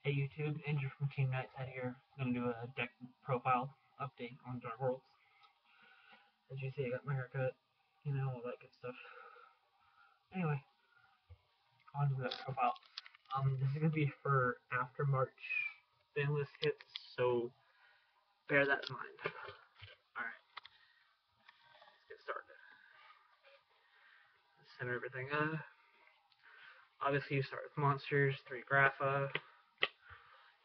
Hey YouTube, Andrew from Team Nightside here. I'm gonna do a deck profile update on Dark Worlds. As you see, I got my haircut, all that good stuff. Anyway, on to the profile. This is gonna be for after March ban list hits, so bear that in mind. Alright, let's get started. Center everything up. Obviously, you start with monsters, 3 Grapha.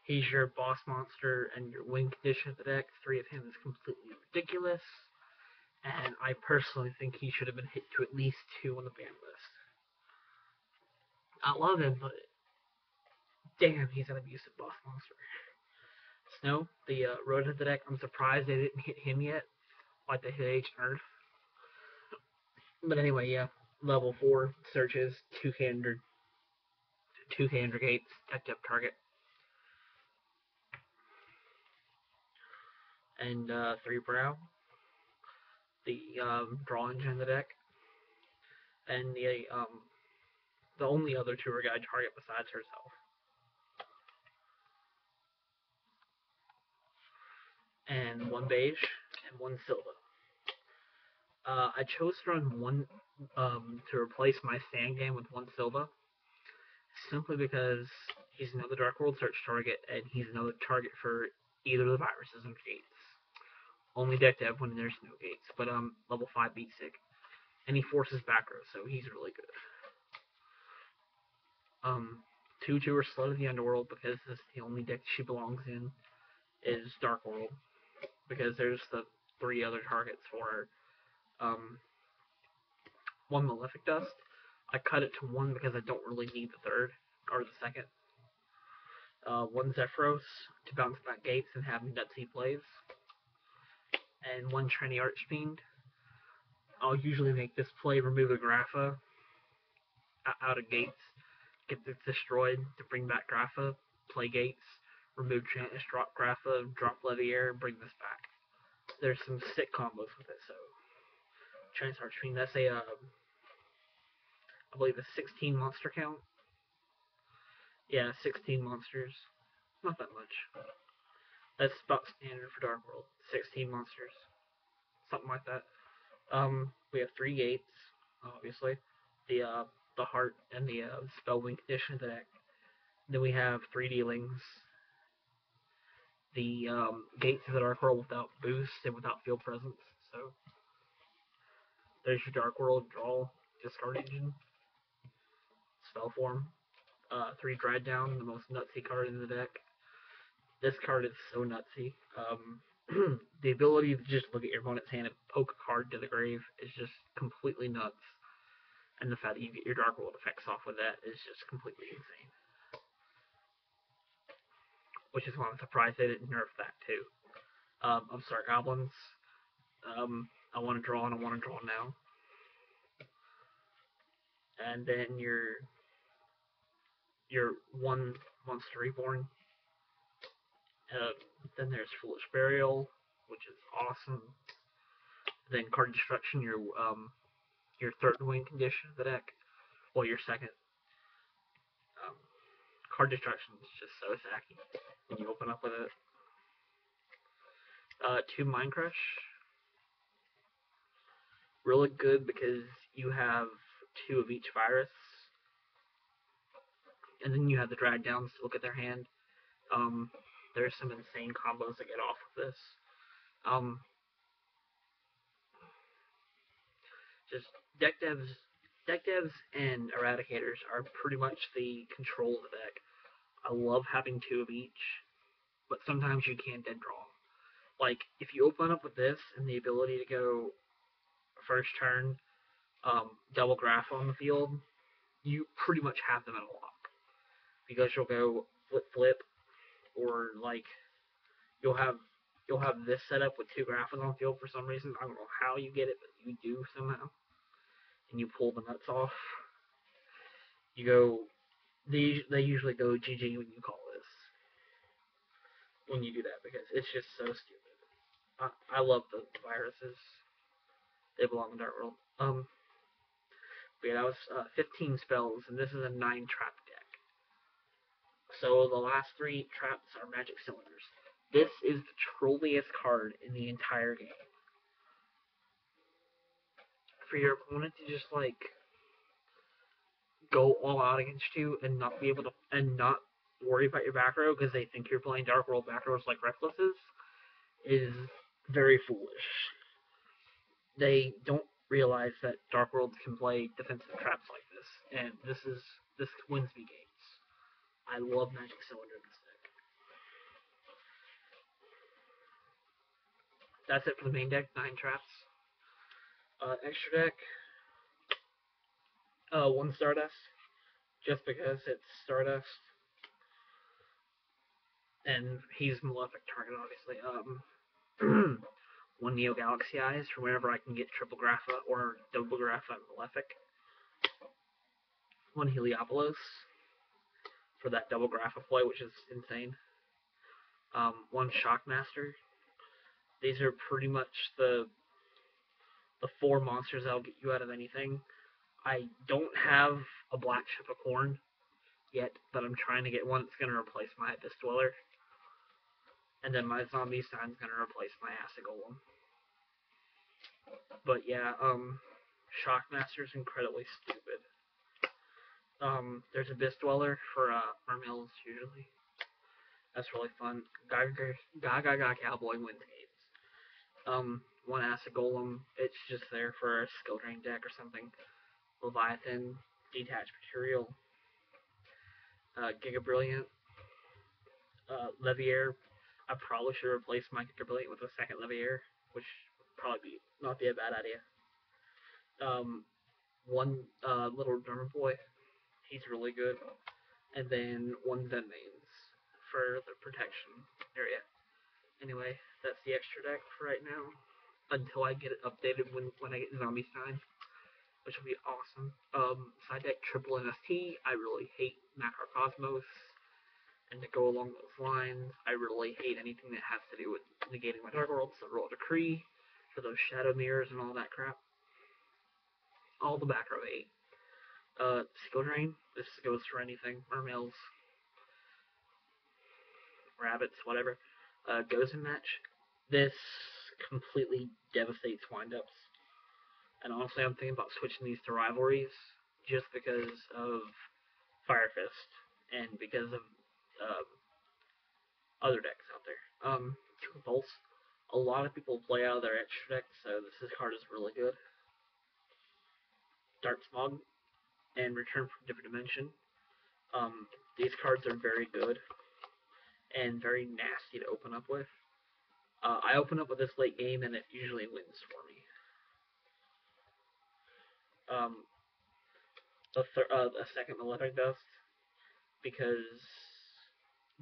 He's your boss monster and your win condition of the deck. 3 of him is completely ridiculous. And I personally think he should have been hit to at least 2 on the ban list. I love him, but damn, he's an abusive boss monster. Snow, the road to the deck, I'm surprised they didn't hit him yet, like they hit Ancient Earth. But anyway, yeah, level 4 searches, 2 Kander gates, decked up target, and 3 Brow, the draw engine in the deck, and the only other tour guide target besides herself. And 1 beige and 1 silver. I chose to run 1 to replace my Sand game with 1 silver, simply because he's another Dark World search target, and he's another target for either of the viruses and gates. Only deck to have when there's no gates, but level 5 beat sick. And he forces back row, so he's really good. 2/2 are slow to the Underworld because this is the only deck she belongs in is Dark World, because there's the 3 other targets for her. 1 Malefic Dust. I cut it to 1 because I don't really need the 3rd or the 2nd. 1 Zephyros to bounce back gates and have nutsy plays. And 1 Trenny Archfiend. I'll usually make this play, remove a Grapha out of gates, get this destroyed to bring back Grapha, play gates, remove Trantis, drop Grapha, drop Leviair, bring this back. There's some sick combos with it, so Trenny Archfiend, that's a I believe a 16 monster count. Yeah, 16 monsters. Not that much. That's about standard for Dark World. 16 monsters. Something like that. We have 3 gates, obviously. The heart and the spellwing condition of the deck. Then we have 3 dealings. The gates of the Dark World without boost and without field presence. So there's your Dark World draw, discard engine, spell form. 3 Dread Down, the most nutsy card in the deck. This card is so nutsy. The ability to just look at your opponent's hand and poke a card to the grave is just completely nuts. And the fact that you get your Dark World effects off with that is just completely insane. Which is why I'm surprised they didn't nerf that too. I'm sorry, Goblins. I want to draw and I want to draw now. And then your 1 Monster Reborn. Then there's Foolish Burial, which is awesome. Then Card Destruction, your 3rd win condition of the deck. Well, your 2nd. Card Destruction is just so sacky when you open up with it. 2 Mind Crush. Really good because you have 2 of each virus. And then you have the Drag Downs to look at their hand. There's some insane combos that get off of this. Just deck devs and eradicators are pretty much the control of the deck. I love having 2 of each, but sometimes you can't dead draw. Like, if you open up with this and the ability to go first turn, double Graph on the field, you pretty much have them in a lock. Because you'll go flip, or like you'll have this set up with 2 Graphs on the field for some reason. I don't know how you get it, but you do somehow. And you pull the nuts off. You go. They usually go GG when you call this. When you do that, because it's just so stupid. I love the viruses. They belong in Dark World. But yeah, that was 15 spells, and this is a 9 trap deck. So the last three traps are magic cylinders. This is the trolliest card in the entire game. For your opponent to just like go all out against you and not be able to and not worry about your back row because they think you're playing Dark World back rows like Reckless is very foolish. They don't realize that Dark Worlds can play defensive traps like this, and this wins me games. I love Magic Cylinder in this deck. That's it for the main deck, 9 traps. Extra deck, 1 Stardust, just because it's Stardust, and he's Malefic target, obviously. 1 Neo Galaxy Eyes for whenever I can get triple Grapha or double Grapha Malefic. 1 Heliopolis for that double Grapha play, which is insane. 1 Shockmaster. These are pretty much the 4 monsters that'll get you out of anything. I don't have a Black Ship of Corn yet, but I'm trying to get one that's going to replace my Abyss Dweller. And then my Zombie Stein's going to replace my Acid Golem. But yeah, Shockmaster's incredibly stupid. There's Abyss Dweller for Mermills usually. That's really fun. Gaga Cowboy wins games. 1 Acid Golem, it's just there for a skill drain deck or something. Leviathan, Detached Material, Giga Brilliant, Leviair. I probably should replace my Giga Brilliant with a second Leviair, which would probably not be a bad idea. 1 Little Drummer Boy, he's really good. And then 1 Zenmaines for the protection area. Anyway, that's the extra deck for right now. Until I get it updated when I get Zombie Stein, which will be awesome. Side deck triple NST. I really hate Makar Cosmos. And to go along those lines, I really hate anything that has to do with negating my Dark World, so roll a Decree for those Shadow Mirrors and all that crap. All the back row 8. Skill Drain. This goes for anything. Mermills, rabbits, whatever. Goes in match. This completely devastates windups. And honestly, I'm thinking about switching these to rivalries just because of Fire Fist and because of other decks out there. 2 Pulse. A lot of people play out of their extra deck, so this card is really good. Dark Smog and Return from Different Dimension. These cards are very good and very nasty to open up with. I open up with this late game, and it usually wins for me. A second Malefic Dust, because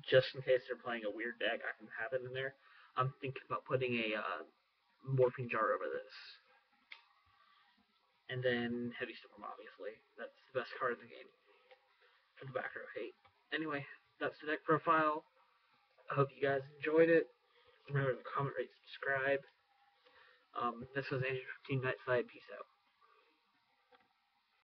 just in case they're playing a weird deck, I can have it in there. I'm thinking about putting a Morphing Jar over this. And then Heavy Storm, obviously. That's the best card in the game for the back row hate. Anyway, that's the deck profile. I hope you guys enjoyed it. Remember to comment, rate, subscribe. This was Andrew from Team Nightside. Peace out.